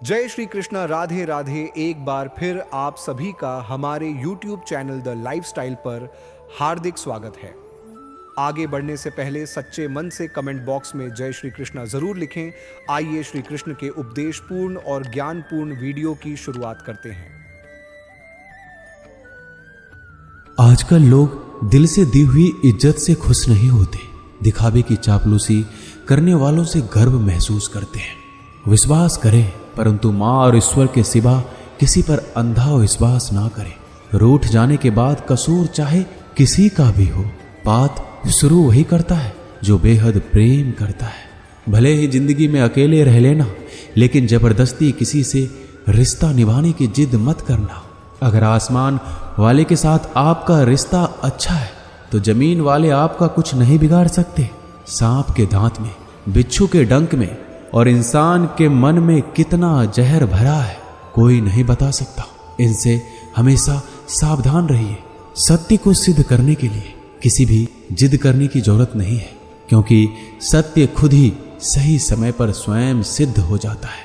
जय श्री कृष्णा, राधे राधे। एक बार फिर आप सभी का हमारे YouTube चैनल द लाइफस्टाइल पर हार्दिक स्वागत है। आगे बढ़ने से पहले सच्चे मन से कमेंट बॉक्स में जय श्री कृष्णा जरूर लिखें। आइए श्री कृष्ण के उपदेशपूर्ण और ज्ञानपूर्ण वीडियो की शुरुआत करते हैं। आजकल लोग दिल से दी हुई इज्जत से खुश नहीं होते, दिखावे की चापलूसी करने वालों से गर्व महसूस करते हैं। विश्वास करें, परंतु मां और ईश्वर के सिवा किसी पर अंधा विश्वास ना करें। रूठ जाने के बाद कसूर चाहे किसी का भी हो, बात शुरू वही करता है जो बेहद प्रेम करता है। भले ही जिंदगी में अकेले रह लेना, लेकिन जबरदस्ती किसी से रिश्ता निभाने की जिद मत करना। अगर आसमान वाले के साथ आपका रिश्ता अच्छा है तो जमीन वाले आपका कुछ नहीं बिगाड़ सकते। सांप के दांत में, बिच्छू के डंक में और इंसान के मन में कितना जहर भरा है कोई नहीं बता सकता। इनसे हमेशा सावधान रहिए। सत्य को सिद्ध करने के लिए किसी भी जिद करने की जरूरत नहीं है, क्योंकि सत्य खुद ही सही समय पर स्वयं सिद्ध हो जाता है।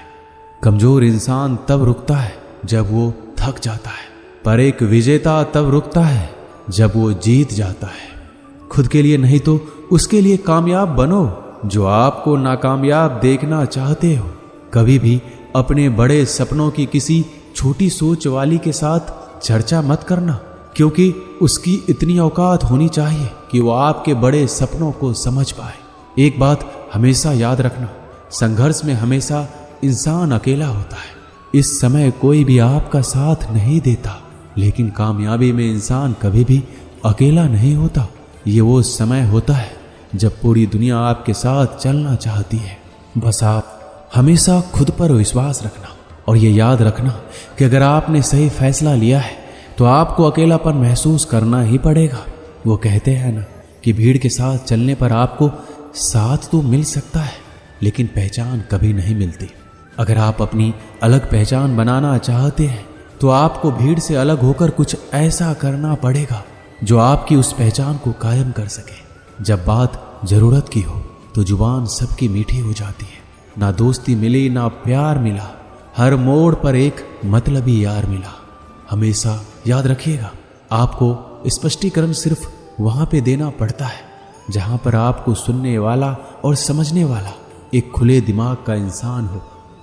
कमजोर इंसान तब रुकता है जब वो थक जाता है, पर एक विजेता तब रुकता है जब वो जीत जाता है। खुद के लिए नहीं तो उसके लिए कामयाब बनो जो आपको नाकामयाब देखना चाहते हो। कभी भी अपने बड़े सपनों की किसी छोटी सोच वाली के साथ चर्चा मत करना, क्योंकि उसकी इतनी औकात होनी चाहिए कि वो आपके बड़े सपनों को समझ पाए। एक बात हमेशा याद रखना, संघर्ष में हमेशा इंसान अकेला होता है। इस समय कोई भी आपका साथ नहीं देता, लेकिन कामयाबी में इंसान कभी भी अकेला नहीं होता। ये वो समय होता है जब पूरी दुनिया आपके साथ चलना चाहती है। बस आप हमेशा खुद पर विश्वास रखना और ये याद रखना कि अगर आपने सही फैसला लिया है तो आपको अकेलापन महसूस करना ही पड़ेगा। वो कहते हैं ना कि भीड़ के साथ चलने पर आपको साथ तो मिल सकता है, लेकिन पहचान कभी नहीं मिलती। अगर आप अपनी अलग पहचान बनाना चाहते हैं तो आपको भीड़ से अलग होकर कुछ ऐसा करना पड़ेगा जो आपकी उस पहचान को कायम कर सके। जब बात जरूरत की हो तो जुबान सबकी मीठी हो जाती है। ना दोस्ती मिली ना प्यार मिला, हर मोड़ पर एक मतलबी यार मिला। हमेशा याद रखिएगा, आपको स्पष्टीकरण सिर्फ वहां पे देना पड़ता है जहां पर आपको सुनने वाला और समझने वाला एक खुले दिमाग का इंसान हो।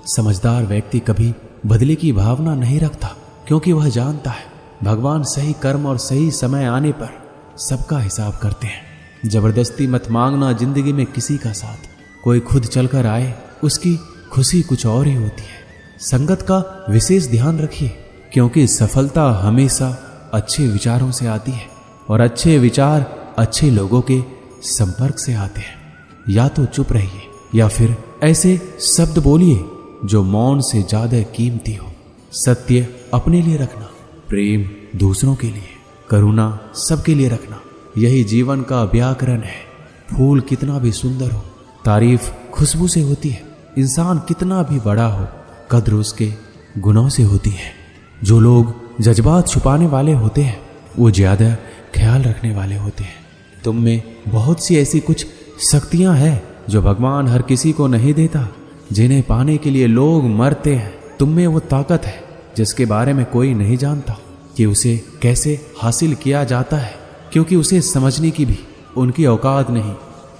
समझदार व्यक्ति कभी बदले की भावना नहीं रखता, क्योंकि वह जानता है भगवान सही कर्म और सही समय आने पर सबका हिसाब करते हैं। जबरदस्ती मत मांगना जिंदगी में किसी का साथ। कोई खुद चलकर आए, उसकी खुशी कुछ और ही होती है। संगत का विशेष ध्यान रखिए, क्योंकि सफलता हमेशा अच्छे विचारों से आती है और अच्छे विचार अच्छे लोगों के संपर्क से आते हैं। या तो चुप रहिए या फिर ऐसे शब्द बोलिए जो मौन से ज्यादा कीमती हो। सत्य अपने लिए रखना, प्रेम दूसरों के लिए, करुणा सबके लिए रखना, यही जीवन का व्याकरण है। फूल कितना भी सुंदर हो, तारीफ खुशबू से होती है। इंसान कितना भी बड़ा हो, कद्र उसके गुणों से होती है। जो लोग जज्बात छुपाने वाले होते हैं वो ज्यादा ख्याल रखने वाले होते हैं। तुम में बहुत सी ऐसी कुछ शक्तियां हैं जो भगवान हर किसी को नहीं देता, जिन्हें पाने के लिए लोग मरते हैं। तुम में वो ताकत है जिसके बारे में कोई नहीं जानता कि उसे कैसे हासिल किया जाता है, क्योंकि उसे समझने की भी उनकी औकात नहीं।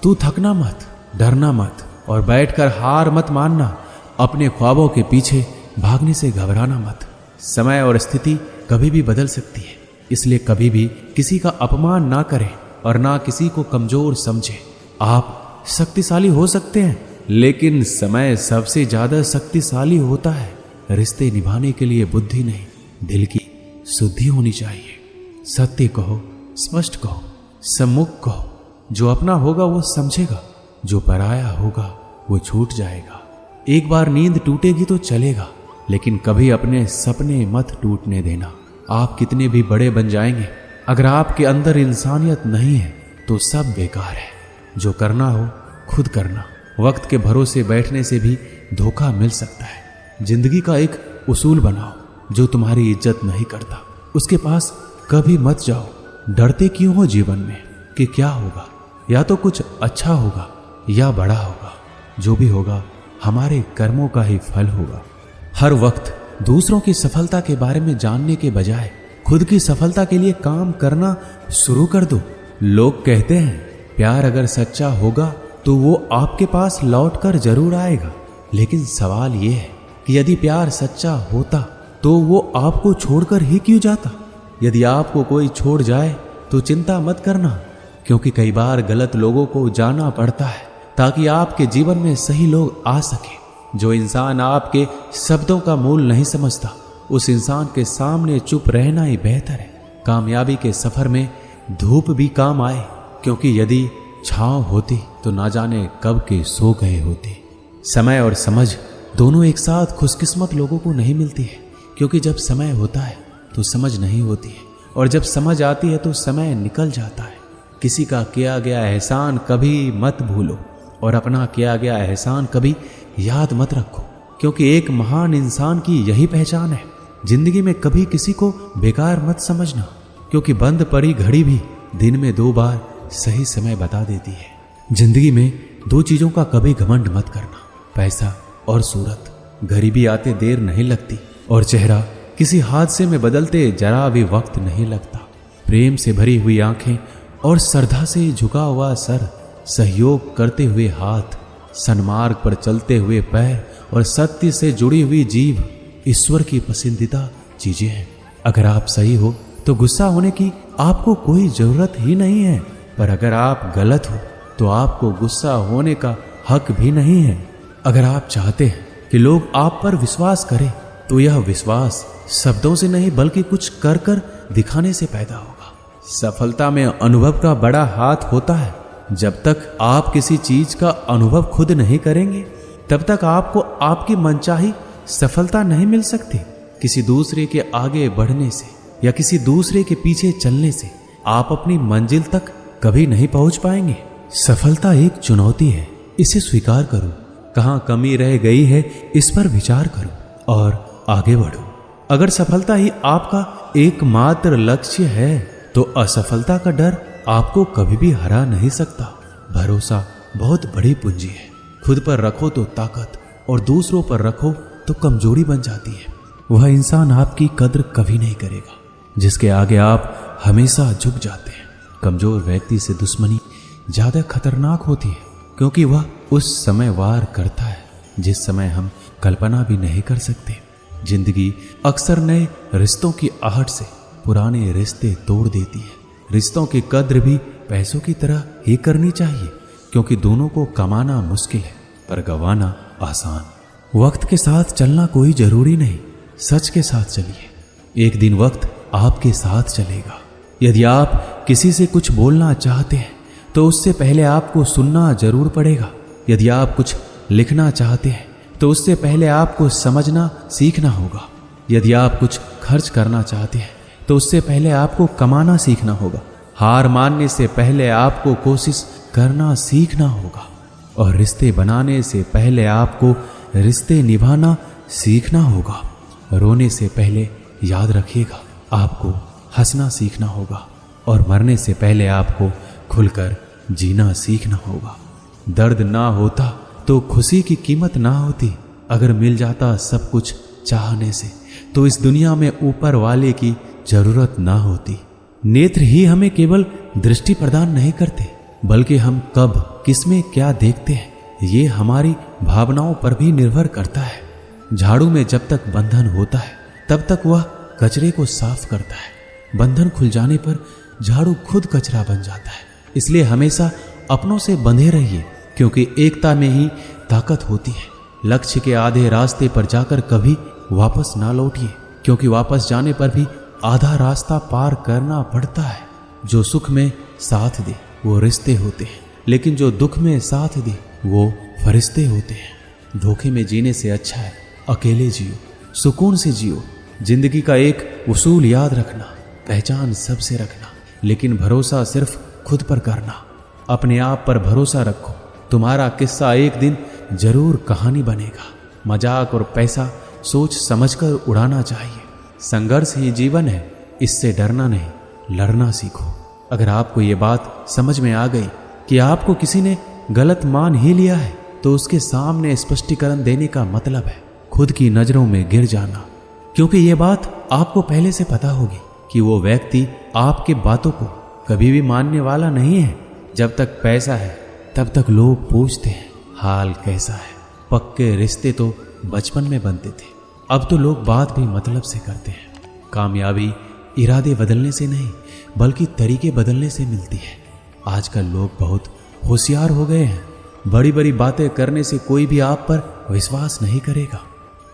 तू थकना मत, डरना मत और बैठकर हार मत मानना। अपने ख्वाबों के पीछे भागने से घबराना मत। समय और स्थिति कभी भी बदल सकती है, इसलिए कभी भी किसी का अपमान ना करें और ना किसी को कमजोर समझें। आप शक्तिशाली हो सकते हैं, लेकिन समय सबसे ज्यादा शक्तिशाली होता है। रिश्ते निभाने के लिए बुद्धि नहीं, दिल की शुद्धि होनी चाहिए। सत्य कहो, स्पष्ट कहो, सम्मुख कहो। जो अपना होगा वो समझेगा, जो पराया होगा वो छूट जाएगा। एक बार नींद टूटेगी तो चलेगा, लेकिन कभी अपने सपने मत टूटने देना। आप कितने भी बड़े बन जाएंगे, अगर आपके अंदर इंसानियत नहीं है तो सब बेकार है। जो करना हो खुद करना। वक्त के भरोसे बैठने से भी धोखा मिल सकता है। जिंदगी का एक उसूल बनाओ, जो तुम्हारी इज्जत नहीं करता उसके पास कभी मत जाओ। डरते क्यों हो जीवन में कि क्या होगा? या तो कुछ अच्छा होगा या बड़ा होगा। जो भी होगा हमारे कर्मों का ही फल होगा। हर वक्त दूसरों की सफलता के बारे में जानने के बजाय खुद की सफलता के लिए काम करना शुरू कर दो। लोग कहते हैं प्यार अगर सच्चा होगा तो वो आपके पास लौट कर जरूर आएगा, लेकिन सवाल यह है कि यदि प्यार सच्चा होता तो वो आपको छोड़कर ही क्यों जाता? यदि आपको कोई छोड़ जाए तो चिंता मत करना, क्योंकि कई बार गलत लोगों को जाना पड़ता है ताकि आपके जीवन में सही लोग आ सके। जो इंसान आपके शब्दों का मूल नहीं समझता, उस इंसान के सामने चुप रहना ही बेहतर है। कामयाबी के सफर में धूप भी काम आए, क्योंकि यदि छांव होती तो ना जाने कब के सो गए होते। समय और समझ दोनों एक साथ खुशकिस्मत लोगों को नहीं मिलती है, क्योंकि जब समय होता है तो समझ नहीं होती है, और जब समझ आती है तो समय निकल जाता है। किसी का किया गया एहसान कभी मत भूलो, और अपना किया गया एहसान कभी याद मत रखो, क्योंकि एक महान इंसान की यही पहचान है। जिंदगी में कभी किसी को बेकार मत समझना, क्योंकि बंद पड़ी घड़ी भी दिन में 2 बार सही समय बता देती है। जिंदगी में 2 चीजों का कभी घमंड मत करना, पैसा और सूरत। गरीबी आते देर नहीं लगती, और चेहरा किसी हादसे में बदलते जरा भी वक्त नहीं लगता। प्रेम से भरी हुई आंखें और श्रद्धा से झुका हुआ सर, सहयोग करते हुए हाथ, सन्मार्ग पर चलते हुए पैर और सत्य से जुड़ी हुई जीभ ईश्वर की पसंदीदा चीजें हैं। अगर आप सही हो तो गुस्सा होने की आपको कोई जरूरत ही नहीं है, पर अगर आप गलत हो तो आपको गुस्सा होने का हक भी नहीं है। अगर आप चाहते हैं कि लोग आप पर विश्वास करें तो यह विश्वास शब्दों से नहीं बल्कि कुछ कर कर दिखाने से पैदा होगा। सफलता में अनुभव का बड़ा हाथ होता है। जब तक आप किसी चीज का अनुभव खुद नहीं करेंगे तब तक आपको आपकी मनचाही सफलता नहीं मिल सकती। किसी दूसरे के आगे बढ़ने से या किसी दूसरे के पीछे चलने से आप अपनी मंजिल तक कभी नहीं पहुंच पाएंगे। सफलता एक चुनौती है, इसे स्वीकार करो। कहां कमी रह गई है इस पर विचार करो और आगे बढ़ो। अगर सफलता ही आपका एकमात्र लक्ष्य है तो असफलता का डर आपको कभी भी हरा नहीं सकता। भरोसा बहुत बड़ी पूंजी है। खुद पर रखो तो ताकत, और दूसरों पर रखो तो कमजोरी बन जाती है। वह इंसान आपकी कद्र कभी नहीं करेगा जिसके आगे आप हमेशा झुक जाते हैं। कमजोर व्यक्ति से दुश्मनी ज्यादा खतरनाक होती है, क्योंकि वह उस समय वार करता है जिस समय हम कल्पना भी नहीं कर सकते। जिंदगी अक्सर नए रिश्तों की आहट से पुराने रिश्ते तोड़ देती है। रिश्तों की कद्र भी पैसों की तरह ही करनी चाहिए, क्योंकि दोनों को कमाना मुश्किल है पर गंवाना आसान। वक्त के साथ चलना कोई जरूरी नहीं, सच के साथ चलिए। एक दिन वक्त आपके साथ चलेगा। यदि आप किसी से कुछ बोलना चाहते हैं तो उससे पहले आपको सुनना जरूर पड़ेगा। यदि आप कुछ लिखना चाहते हैं तो उससे पहले आपको समझना सीखना होगा। यदि आप कुछ खर्च करना चाहते हैं तो उससे पहले आपको कमाना सीखना होगा। हार मानने से पहले आपको कोशिश करना सीखना होगा, और रिश्ते बनाने से पहले आपको रिश्ते निभाना सीखना होगा। रोने से पहले याद रखिएगा आपको हंसना सीखना होगा, और मरने से पहले आपको खुलकर जीना सीखना होगा। दर्द ना होता तो खुशी की कीमत ना होती। अगर मिल जाता सब कुछ चाहने से तो इस दुनिया में ऊपर वाले की जरूरत ना होती। नेत्र ही हमें केवल दृष्टि प्रदान नहीं करते, बल्कि हम कब किसमें क्या देखते हैं ये हमारी भावनाओं पर भी निर्भर करता है। झाड़ू में जब तक बंधन होता है तब तक वह कचरे को साफ करता है। बंधन खुल जाने पर झाड़ू खुद कचरा बन जाता है। इसलिए हमेशा अपनों से बंधे रहिए, क्योंकि एकता में ही ताकत होती है। लक्ष्य के आधे रास्ते पर जाकर कभी वापस ना लौटिए, क्योंकि वापस जाने पर भी आधा रास्ता पार करना पड़ता है। जो सुख में साथ दे वो रिश्ते होते हैं, लेकिन जो दुख में साथ दे वो फरिश्ते होते हैं। धोखे में जीने से अच्छा है अकेले जियो, सुकून से जियो। जिंदगी का एक उसूल याद रखना, पहचान सबसे रखना, लेकिन भरोसा सिर्फ खुद पर करना। अपने आप पर भरोसा रखो, तुम्हारा किस्सा एक दिन जरूर कहानी बनेगा। मजाक और पैसा सोच समझकर उड़ाना चाहिए। संघर्ष ही जीवन है, इससे डरना नहीं लड़ना सीखो। अगर आपको ये बात समझ में आ गई कि आपको किसी ने गलत मान ही लिया है तो उसके सामने स्पष्टीकरण देने का मतलब है खुद की नजरों में गिर जाना, क्योंकि ये बात आपको पहले से पता होगी कि वो व्यक्ति आपके बातों को कभी भी मानने वाला नहीं है। जब तक पैसा है तब तक लोग पूछते हैं हाल कैसा है। पक्के रिश्ते तो बचपन में बनते थे, अब तो लोग बात भी मतलब से करते हैं। कामयाबी इरादे बदलने से नहीं बल्कि तरीके बदलने से मिलती है। आजकल लोग बहुत होशियार हो गए हैं। बड़ी बड़ी बातें करने से कोई भी आप पर विश्वास नहीं करेगा।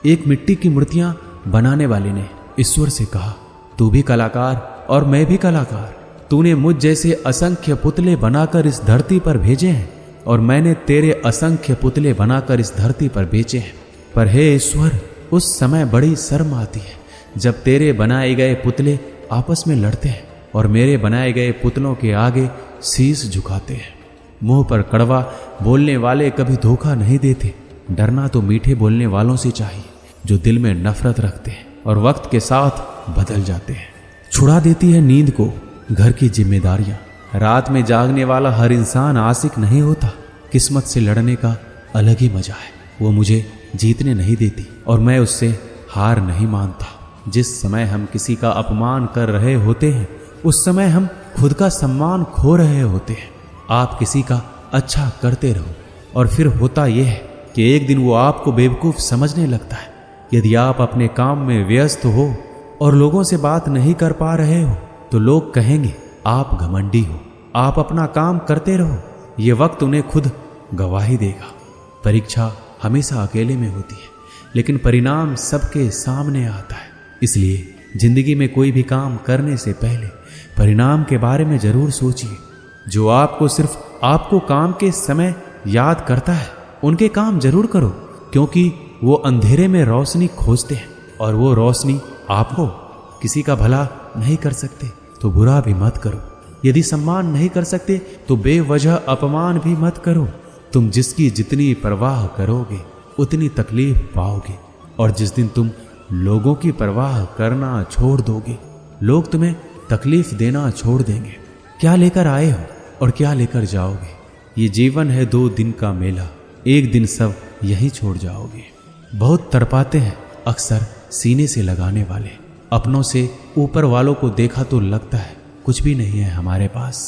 एक मिट्टी की मूर्तियां बनाने वाले ने ईश्वर से कहा, तू भी कलाकार और मैं भी कलाकार। तूने मुझ जैसे असंख्य पुतले बनाकर इस धरती पर भेजे हैं और मैंने तेरे असंख्य पुतले बनाकर इस धरती पर बेचे हैं। पर हे ईश्वर, उस समय बड़ी शर्म आती है जब तेरे बनाए गए पुतले आपस में लड़ते हैं और मेरे बनाए गए पुतलों के आगे शीश झुकाते हैं। मुंह पर कड़वा बोलने वाले कभी धोखा नहीं देते। डरना तो मीठे बोलने वालों से चाहिए जो दिल में नफरत रखते हैं और वक्त के साथ बदल जाते हैं। छुड़ा देती है नींद को घर की जिम्मेदारियां। रात में जागने वाला हर इंसान आशिक नहीं होता। किस्मत से लड़ने का अलग ही मजा है। वो मुझे जीतने नहीं देती और मैं उससे हार नहीं मानता। जिस समय हम किसी का अपमान कर रहे होते हैं उस समय हम खुद का सम्मान खो रहे होते हैं। आप किसी का अच्छा करते रहो और फिर होता यह है कि एक दिन वो आपको बेवकूफ़ समझने लगता है। यदि आप अपने काम में व्यस्त हो और लोगों से बात नहीं कर पा रहे हो तो लोग कहेंगे आप घमंडी हो। आप अपना काम करते रहो, ये वक्त उन्हें खुद गवाही देगा। परीक्षा हमेशा अकेले में होती है लेकिन परिणाम सबके सामने आता है। इसलिए जिंदगी में कोई भी काम करने से पहले परिणाम के बारे में जरूर सोचिए। जो आपको सिर्फ आपको काम के समय याद करता है उनके काम जरूर करो, क्योंकि वो अंधेरे में रोशनी खोजते हैं और वो रोशनी आप हो। किसी का भला नहीं कर सकते तो बुरा भी मत करो। यदि सम्मान नहीं कर सकते तो बेवजह अपमान भी मत करो। तुम जिसकी जितनी परवाह करोगे उतनी तकलीफ पाओगे, और जिस दिन तुम लोगों की परवाह करना छोड़ दोगे लोग तुम्हें तकलीफ देना छोड़ देंगे। क्या लेकर आए हो और क्या लेकर जाओगे? ये जीवन है 2 दिन का मेला, एक दिन सब यहीं छोड़ जाओगे। बहुत तड़पाते हैं अक्सर सीने से लगाने वाले। अपनों से ऊपर वालों को देखा तो लगता है कुछ भी नहीं है हमारे पास।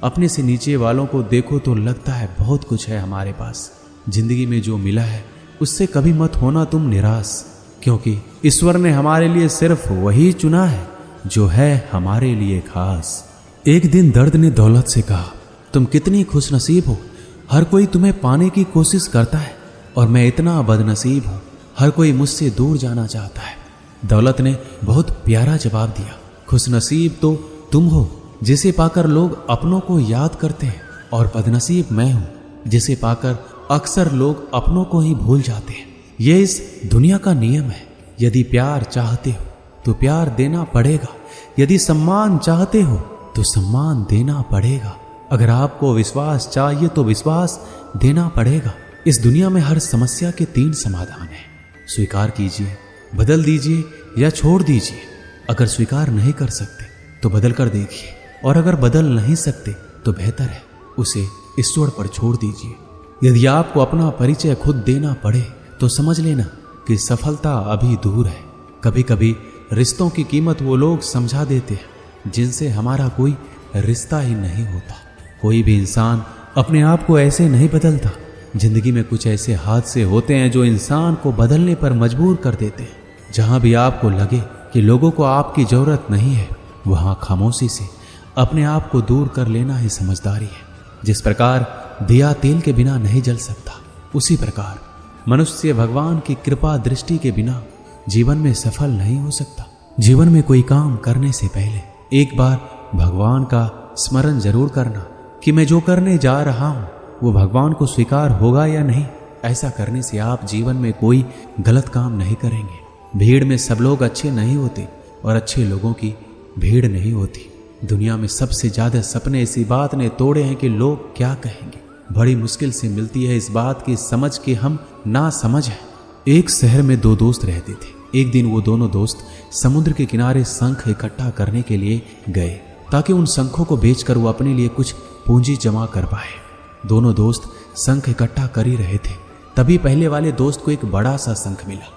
अपने से नीचे वालों को देखो तो लगता है बहुत कुछ है हमारे पास। जिंदगी में जो मिला है उससे कभी मत होना तुम निराश, क्योंकि ईश्वर ने हमारे लिए सिर्फ वही चुना है जो है हमारे लिए खास। एक दिन दर्द ने दौलत से कहा, तुम कितनी खुशनसीब हो, हर कोई तुम्हें पाने की कोशिश करता है और मैं इतना बदनसीब हूं, हर कोई मुझसे दूर जाना चाहता है। दौलत ने बहुत प्यारा जवाब दिया, खुशनसीब तो तुम हो जिसे पाकर लोग अपनों को याद करते हैं, और बदनसीब मैं हूं जिसे पाकर अक्सर लोग अपनों को ही भूल जाते हैं। ये इस दुनिया का नियम है। यदि प्यार चाहते हो तो प्यार देना पड़ेगा, यदि सम्मान चाहते हो तो सम्मान देना पड़ेगा। अगर आपको विश्वास चाहिए तो विश्वास देना पड़ेगा। इस दुनिया में हर समस्या के 3 समाधान हैं। स्वीकार कीजिए, बदल दीजिए या छोड़ दीजिए। अगर स्वीकार नहीं कर सकते तो बदल कर देखिए, और अगर बदल नहीं सकते तो बेहतर है उसे ईश्वर पर छोड़ दीजिए। यदि आपको अपना परिचय खुद देना पड़े तो समझ लेना कि सफलता अभी दूर है। कभी कभी रिश्तों की कीमत वो लोग समझा देते हैं जिनसे हमारा कोई रिश्ता ही नहीं होता। कोई भी इंसान अपने आप को ऐसे नहीं बदलता। जिंदगी में कुछ ऐसे हादसे होते हैं जो इंसान को बदलने पर मजबूर कर देते हैं। जहां भी आपको लगे कि लोगों को आपकी जरूरत नहीं है, वहां खामोशी से अपने आप को दूर कर लेना ही समझदारी है। जिस प्रकार दिया तेल के बिना नहीं जल सकता, उसी प्रकार मनुष्य भगवान की कृपा दृष्टि के बिना जीवन में सफल नहीं हो सकता। जीवन में कोई काम करने से पहले एक बार भगवान का स्मरण जरूर करना कि मैं जो करने जा रहा हूं वो भगवान को स्वीकार होगा या नहीं। ऐसा करने से आप जीवन में कोई गलत काम नहीं करेंगे। भीड़ में सब लोग अच्छे नहीं होते और अच्छे लोगों की भीड़ नहीं होती। दुनिया में सबसे ज्यादा सपने इसी बात ने तोड़े हैं कि लोग क्या कहेंगे। बड़ी मुश्किल से मिलती है इस बात की समझ कि हम ना समझ हैं। एक शहर में 2 दोस्त रहते थे। एक दिन वो दोनों दोस्त समुद्र के किनारे शंख इकट्ठा करने के लिए गए ताकि उन शंखों को बेचकर वो अपने लिए कुछ पूंजी जमा कर पाए। दोनों दोस्त शंख इकट्ठा कर ही रहे थे, तभी पहले वाले दोस्त को एक बड़ा सा शंख मिला।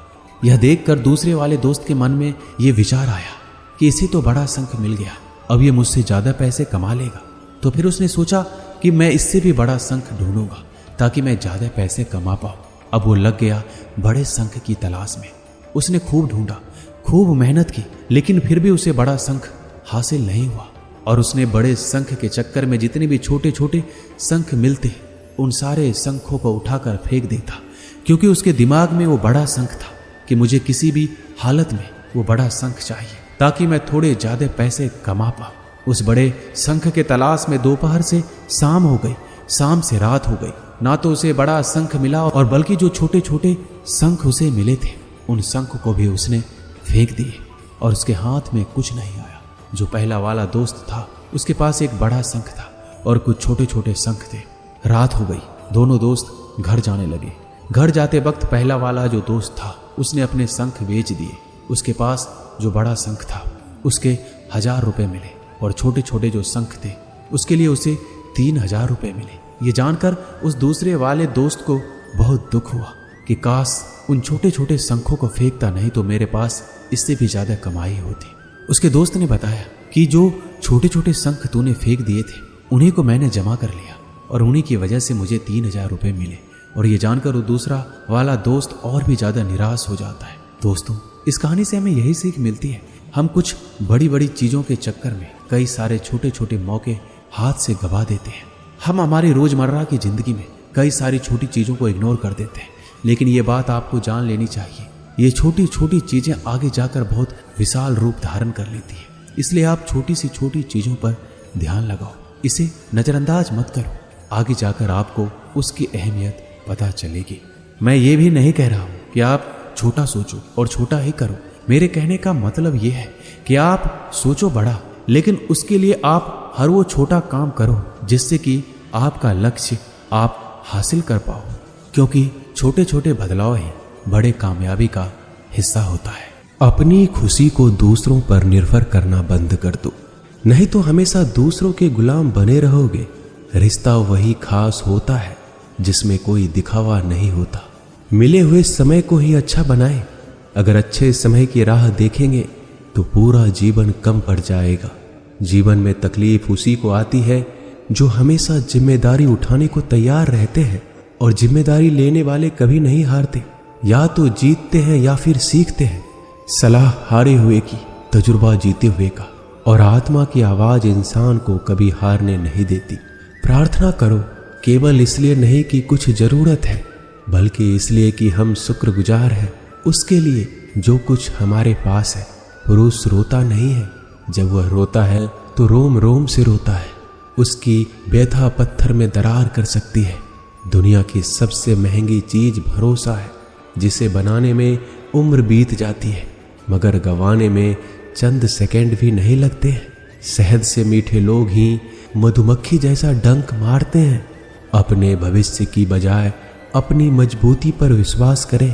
यह देखकर दूसरे वाले दोस्त के मन में यह विचार आया कि इसे तो बड़ा शंख मिल गया, अब ये मुझसे ज्यादा पैसे कमा लेगा। तो फिर उसने सोचा कि मैं इससे भी बड़ा शंख ढूंढूंगा ताकि मैं ज्यादा पैसे कमा पाऊं। अब वो लग गया बड़े शंख की तलाश में। उसने खूब ढूंढा, खूब मेहनत की, लेकिन फिर भी उसे बड़ा शंख हासिल नहीं हुआ। और उसने बड़े शंख के चक्कर में जितने भी छोटे छोटे शंख मिलते उन सारे शंखों को उठाकर फेंक देता, क्योंकि उसके दिमाग में वो बड़ा शंख था कि मुझे किसी भी हालत में वो बड़ा शंख चाहिए ताकि मैं थोड़े ज्यादा पैसे कमा पाऊं। उस बड़े शंख के तलाश में दोपहर से शाम हो गई, शाम से रात हो गई, ना तो उसे बड़ा शंख मिला और बल्कि जो छोटे छोटे शंख उसे मिले थे उन शंख को भी उसने फेंक दिए और उसके हाथ में कुछ नहीं आया। जो पहला वाला दोस्त था उसके पास एक बड़ा शंख था और कुछ छोटे छोटे शंख थे। रात हो गई, दोनों दोस्त घर जाने लगे। घर जाते वक्त पहला वाला जो दोस्त था उसने अपने शंख बेच दिए। उसके पास जो बड़ा शंख था उसके 1000 रुपए मिले और छोटे छोटे जो शंख थे उसके लिए उसे 3000 रुपए मिले। ये जानकर उस दूसरे वाले दोस्त को बहुत दुख हुआ कि काश उन छोटे छोटे शंखों को फेंकता, नहीं तो मेरे पास इससे भी ज्यादा कमाई होती। उसके दोस्त ने बताया कि जो छोटे छोटे शंख तूने फेंक दिए थे उन्हीं को मैंने जमा कर लिया और उन्हीं की वजह से मुझे 3000 रुपए मिले। और ये जानकर वो दूसरा वाला दोस्त और भी ज्यादा निराश हो जाता है। दोस्तों, इस कहानी से हमें यही सीख मिलती है, हम कुछ बड़ी बड़ी चीजों के चक्कर में कई सारे छोटे छोटे मौके हाथ से गवा देते हैं। हम हमारी रोजमर्रा की जिंदगी में कई सारी छोटी चीजों को इग्नोर कर देते हैं, लेकिन ये बात आपको जान लेनी चाहिए, ये छोटी छोटी चीजें आगे जाकर बहुत विशाल रूप धारण कर लेती है। इसलिए आप छोटी सी छोटी चीजों पर ध्यान लगाओ, इसे नजरअंदाज मत करो, आगे जाकर आपको उसकी अहमियत पता चलेगी। मैं ये भी नहीं कह रहा हूं कि आप छोटा सोचो और छोटा ही करो। मेरे कहने का मतलब ये है कि आप सोचो बड़ा, लेकिन उसके लिए आप हर वो छोटा काम करो जिससे कि आपका लक्ष्य आप हासिल कर पाओ, क्योंकि छोटे छोटे बदलाव ही बड़े कामयाबी का हिस्सा होता है। अपनी खुशी को दूसरों पर निर्भर करना बंद कर दो, नहीं तो हमेशा दूसरों के गुलाम बने रहोगे। रिश्ता वही खास होता है जिसमें कोई दिखावा नहीं होता। मिले हुए समय को ही अच्छा बनाएं। अगर अच्छे समय की राह देखेंगे तो पूरा जीवन कम पड़ जाएगा। जीवन में तकलीफ उसी को आती है जो हमेशा जिम्मेदारी उठाने को तैयार रहते हैं, और जिम्मेदारी लेने वाले कभी नहीं हारते। या तो जीतते हैं या फिर सीखते हैं। सलाह हारे हुए की, तजुर्बा जीते हुए का, और आत्मा की आवाज इंसान को कभी हारने नहीं देती। प्रार्थना करो, केवल इसलिए नहीं कि कुछ जरूरत है, बल्कि इसलिए कि हम शुक्रगुजार हैं उसके लिए जो कुछ हमारे पास है। पुरुष रोता नहीं है, जब वह रोता है तो रोम रोम से रोता है। उसकी व्यथा पत्थर में दरार कर सकती है। दुनिया की सबसे महंगी चीज भरोसा है, जिसे बनाने में उम्र बीत जाती है मगर गंवाने में चंद सेकंड भी नहीं लगते हैं। शहद से मीठे लोग ही मधुमक्खी जैसा डंक मारते हैं। अपने भविष्य की बजाय अपनी मजबूती पर विश्वास करें।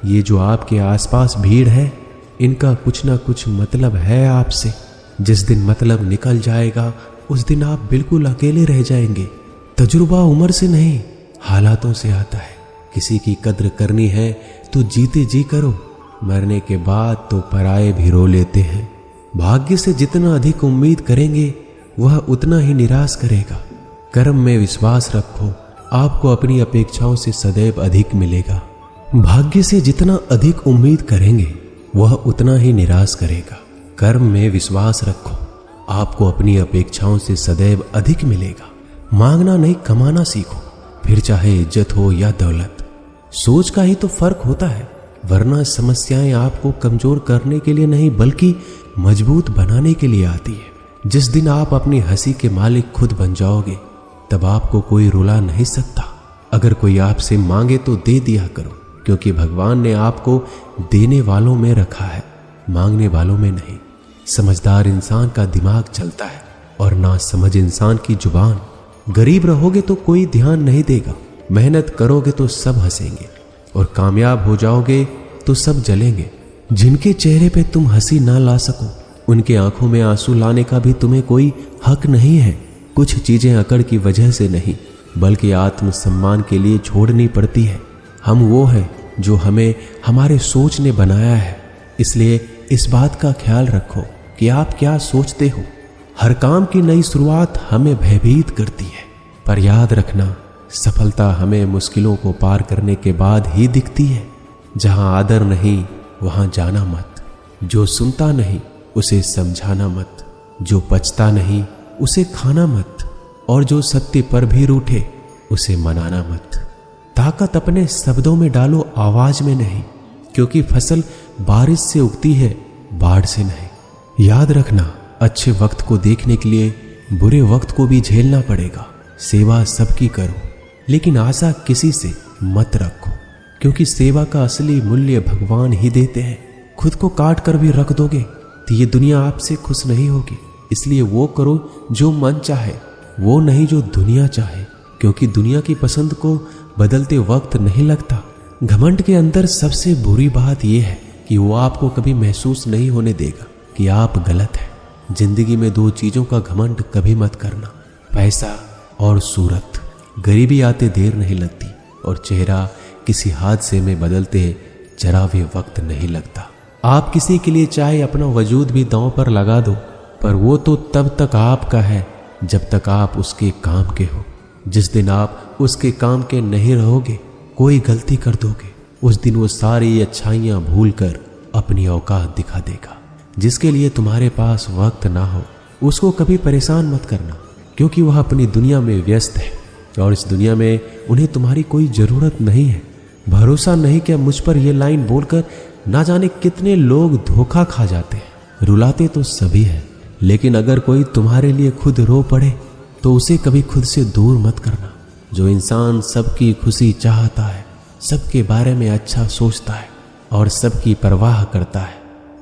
ये जो आपके आसपास भीड़ है, इनका कुछ ना कुछ मतलब है आपसे। जिस दिन मतलब निकल जाएगा उस दिन आप बिल्कुल अकेले रह जाएंगे। तजुर्बा उम्र से नहीं, हालातों से आता है। किसी की कद्र करनी है तो जीते जी करो, मरने के बाद तो पराये भी रो लेते हैं। भाग्य से जितना अधिक उम्मीद करेंगे वह उतना ही निराश करेगा। कर्म में विश्वास रखो, आपको अपनी अपेक्षाओं से सदैव अधिक मिलेगा। भाग्य से जितना अधिक उम्मीद करेंगे वह उतना ही निराश करेगा। कर्म में विश्वास रखो, आपको अपनी अपेक्षाओं से सदैव अधिक मिलेगा। मांगना नहीं, कमाना सीखो, फिर चाहे इज्जत हो या दौलत। सोच का ही तो फर्क होता है, वरना समस्याएं आपको कमजोर करने के लिए नहीं बल्कि मजबूत बनाने के लिए आती है। जिस दिन आप अपनी हंसी के मालिक खुद बन जाओगे तब आपको कोई रुला नहीं सकता। अगर कोई आपसे मांगे तो दे दिया करो, क्योंकि भगवान ने आपको देने वालों में रखा है, मांगने वालों में नहीं। समझदार इंसान का दिमाग चलता है और नासमझ इंसान की जुबान। गरीब रहोगे तो कोई ध्यान नहीं देगा, मेहनत करोगे तो सब हंसेंगे, और कामयाब हो जाओगे तो सब जलेंगे। जिनके चेहरे पे तुम हंसी ना ला सको उनके आंखों में आंसू लाने का भी तुम्हें कोई हक नहीं है। कुछ चीजें अकड़ की वजह से नहीं बल्कि आत्मसम्मान के लिए छोड़नी पड़ती है। हम वो हैं जो हमें हमारे सोच ने बनाया है। इसलिए इस बात का ख्याल रखो कि आप क्या सोचते हो। हर काम की नई शुरुआत हमें भयभीत करती है, पर याद रखना सफलता हमें मुश्किलों को पार करने के बाद ही दिखती है। जहां आदर नहीं वहां जाना मत, जो सुनता नहीं उसे समझाना मत, जो पचता नहीं उसे खाना मत, और जो सत्य पर भी रूठे उसे मनाना मत। ताकत अपने शब्दों में डालो, आवाज में नहीं, क्योंकि फसल बारिश से उगती है, बाढ़ से नहीं। याद रखना, अच्छे वक्त को देखने के लिए बुरे वक्त को भी झेलना पड़ेगा। सेवा सबकी करो, लेकिन आशा किसी से मत रखो, क्योंकि सेवा का असली मूल्य भगवान ही देते हैं। खुद को काट कर भी रख दोगे तो ये दुनिया आपसे खुश नहीं होगी। इसलिए वो करो जो मन चाहे, वो नहीं जो दुनिया चाहे, क्योंकि दुनिया की पसंद को बदलते वक्त नहीं लगता। घमंड के अंदर सबसे बुरी बात यह है कि वो आपको कभी महसूस नहीं होने देगा कि आप गलत हैं। जिंदगी में दो चीजों का घमंड कभी मत करना, पैसा और सूरत। गरीबी आते देर नहीं लगती और चेहरा किसी हादसे में बदलते जरा भी वक्त नहीं लगता। आप किसी के लिए चाहे अपना वजूद भी दांव पर लगा दो, पर वो तो तब तक आपका है जब तक आप उसके काम के हो। जिस दिन आप उसके काम के नहीं रहोगे, कोई गलती कर दोगे, उस दिन वो सारी अच्छाइयां भूलकर अपनी औकात दिखा देगा। जिसके लिए तुम्हारे पास वक्त ना हो उसको कभी परेशान मत करना, क्योंकि वह अपनी दुनिया में व्यस्त है और इस दुनिया में उन्हें तुम्हारी कोई जरूरत नहीं है। भरोसा नहीं क्या मुझ पर यह लाइन बोलकर ना जाने कितने लोग धोखा खा जाते हैं। रुलाते तो सभी हैं, लेकिन अगर कोई तुम्हारे लिए खुद रो पड़े तो उसे कभी खुद से दूर मत करना। जो इंसान सबकी खुशी चाहता है, सबके बारे में अच्छा सोचता है और सबकी परवाह करता है,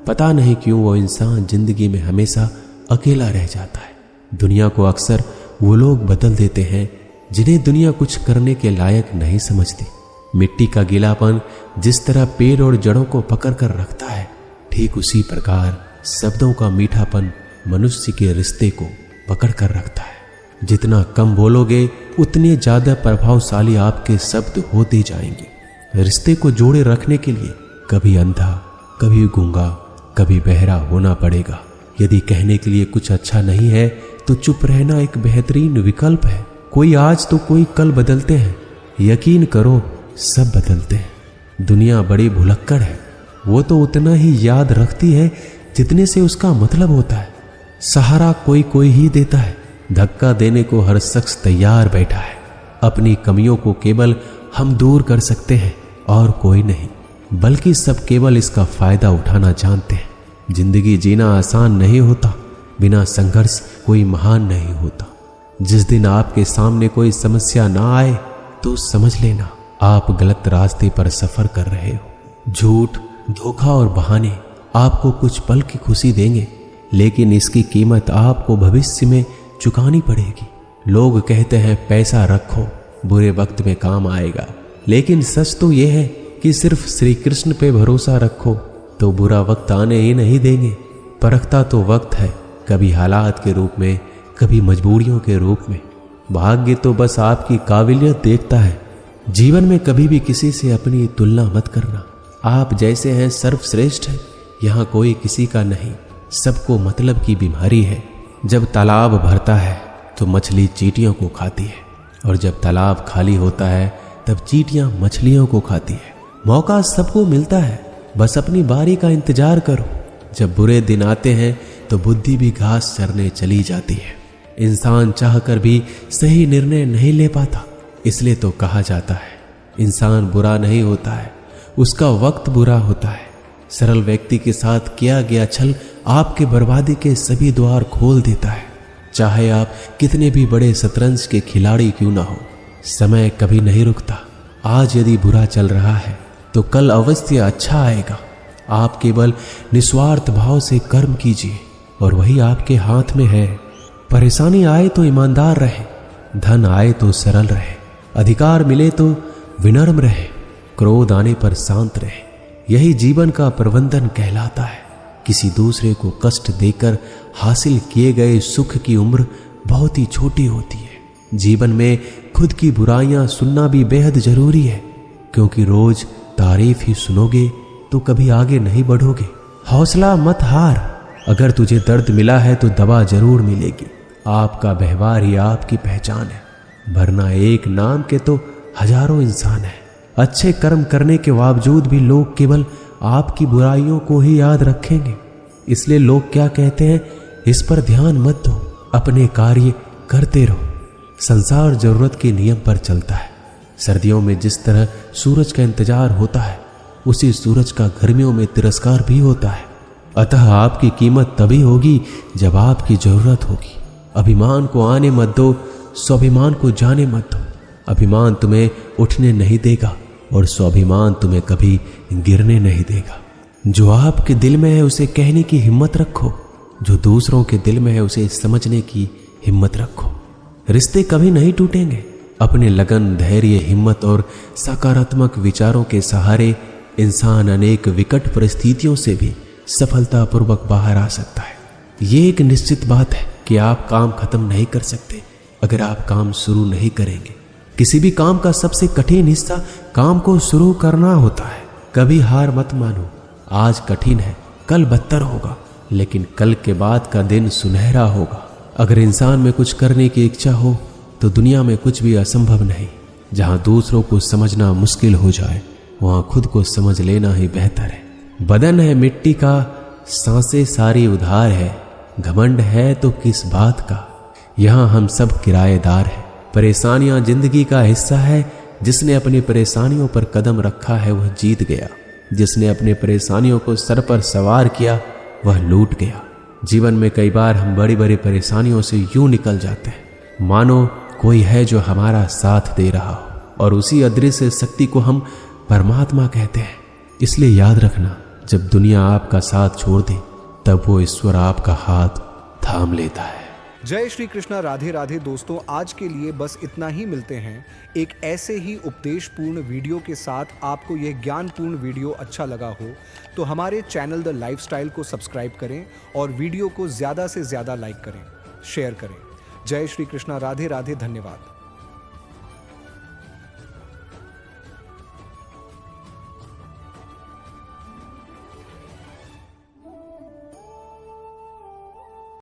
पता नहीं क्यों वो इंसान जिंदगी में हमेशा अकेला रह जाता है। दुनिया को अक्सर वो लोग बदल देते हैं जिन्हें दुनिया कुछ करने के लायक नहीं समझती। मिट्टी का गीलापन जिस तरह पेड़ और जड़ों को पकड़ कर रखता है, ठीक उसी प्रकार शब्दों का मीठापन मनुष्य के रिश्ते को पकड़ कर रखता है। जितना कम बोलोगे उतने ज्यादा प्रभावशाली आपके शब्द होते जाएंगे। रिश्ते को जोड़े रखने के लिए कभी अंधा, कभी गूंगा, कभी बहरा होना पड़ेगा। यदि कहने के लिए कुछ अच्छा नहीं है तो चुप रहना एक बेहतरीन विकल्प है। कोई आज तो कोई कल बदलते हैं, यकीन करो सब बदलते हैं। दुनिया बड़ी भुलक्कड़ है, वो तो उतना ही याद रखती है जितने से उसका मतलब होता है। सहारा कोई कोई ही देता है, धक्का देने को हर शख्स तैयार बैठा है। अपनी कमियों को केवल हम दूर कर सकते हैं और कोई नहीं, बल्कि सब केवल इसका फायदा उठाना जानते हैं। जिंदगी जीना आसान नहीं होता, बिना संघर्ष कोई महान नहीं होता। जिस दिन आपके सामने कोई समस्या ना आए तो समझ लेना आप गलत रास्ते पर सफर कर रहे हो। झूठ, धोखा और बहाने आपको कुछ पल की खुशी देंगे, लेकिन इसकी कीमत आपको भविष्य में चुकानी पड़ेगी। लोग कहते हैं पैसा रखो, बुरे वक्त में काम आएगा, लेकिन सच तो यह है कि सिर्फ श्री कृष्ण पे भरोसा रखो तो बुरा वक्त आने ही नहीं देंगे। परखता तो वक्त है, कभी हालात के रूप में, कभी मजबूरियों के रूप में। भाग्य तो बस आपकी काबिलियत देखता है। जीवन में कभी भी किसी से अपनी तुलना मत करना। आप जैसे हैं सर्वश्रेष्ठ हैं, यहाँ कोई किसी का नहीं। सबको मतलब की बीमारी है। जब तालाब भरता है तो मछली चींटियों को खाती है, और जब तालाब खाली होता है तब चींटियां मछलियों को खाती है। मौका सबको मिलता है, बस अपनी बारी का इंतजार करो। जब बुरे दिन आते हैं तो बुद्धि भी घास चरने चली जाती है। इंसान चाहकर भी सही निर्णय नहीं ले पाता, इसलिए तो कहा जाता है इंसान बुरा नहीं होता है, उसका वक्त बुरा होता है। सरल व्यक्ति के साथ किया गया छल आपके बर्बादी के सभी द्वार खोल देता है। चाहे आप कितने भी बड़े शतरंज के खिलाड़ी क्यों ना हो, समय कभी नहीं रुकता। आज यदि बुरा चल रहा है तो कल अवश्य अच्छा आएगा। आप केवल निस्वार्थ भाव से कर्म कीजिए और वही आपके हाथ में है। परेशानी आए तो ईमानदार रहे, धन आए तो सरल रहे, अधिकार मिले तो विनम्र रहे, क्रोध आने पर शांत रहे। यही जीवन का प्रबंधन कहलाता है। किसी दूसरे को कष्ट देकर हासिल किए गए सुख की उम्र बहुत ही छोटी होती है। जीवन में खुद की बुराइयां सुनना भी बेहद जरूरी है, क्योंकि रोज तारीफ ही सुनोगे तो कभी आगे नहीं बढ़ोगे। हौसला मत हार, अगर तुझे दर्द मिला है तो दवा जरूर मिलेगी। आपका व्यवहार ही आपकी पहचान है, वरना एक नाम के तो हजारों इंसान हैं। अच्छे कर्म करने के बावजूद भी लोग केवल आपकी बुराइयों को ही याद रखेंगे। इसलिए लोग क्या कहते हैं, इस पर ध्यान मत दो, अपने कार्य करते रहो। संसार जरूरत के नियम पर चलता है। सर्दियों में जिस तरह सूरज का इंतजार होता है, उसी सूरज का गर्मियों में तिरस्कार भी होता है। अतः आपकी कीमत तभी होगी जब आपकी जरूरत होगी। अभिमान को आने मत दो, स्वाभिमान को जाने मत दो। अभिमान तुम्हें उठने नहीं देगा और स्वाभिमान तुम्हें कभी गिरने नहीं देगा। जो आपके दिल में है उसे कहने की हिम्मत रखो, जो दूसरों के दिल में है उसे समझने की हिम्मत रखो। रिश्ते कभी नहीं टूटेंगे। अपने लगन, धैर्य, हिम्मत और सकारात्मक विचारों के सहारे इंसान अनेक विकट परिस्थितियों से भी सफलतापूर्वक बाहर आ सकता है। ये एक निश्चित बात है कि आप काम खत्म नहीं कर सकते अगर आप काम शुरू नहीं करेंगे। किसी भी काम का सबसे कठिन हिस्सा काम को शुरू करना होता है। कभी हार मत मानो। आज कठिन है, कल बदतर होगा, लेकिन कल के बाद का दिन सुनहरा होगा। अगर इंसान में कुछ करने की इच्छा हो तो दुनिया में कुछ भी असंभव नहीं। जहां दूसरों को समझना मुश्किल हो जाए, वहां खुद को समझ लेना ही बेहतर है। बदन है मिट्टी का, सांसें सारी उधार है। घमंड है तो किस बात का, यहां हम सब किराएदार हैं। परेशानियां जिंदगी का हिस्सा है। जिसने अपनी परेशानियों पर कदम रखा है वह जीत गया। जिसने अपने परेशानियों को सर पर सवार किया वह लूट गया। जीवन में कई बार हम बड़ी बड़ी परेशानियों से यूं निकल जाते हैं मानो कोई है जो हमारा साथ दे रहा हो, और उसी अदृश्य शक्ति को हम परमात्मा कहते हैं। इसलिए याद रखना, जब दुनिया आपका साथ छोड़ दे तब वो ईश्वर आपका हाथ थाम लेता है। जय श्री कृष्णा, राधे राधे। दोस्तों, आज के लिए बस इतना ही। मिलते हैं एक ऐसे ही उपदेशपूर्ण वीडियो के साथ। आपको यह ज्ञानपूर्ण वीडियो अच्छा लगा हो तो हमारे चैनल द लाइफस्टाइल को सब्सक्राइब करें और वीडियो को ज़्यादा से ज़्यादा लाइक करें, शेयर करें। जय श्री कृष्णा, राधे राधे। धन्यवाद।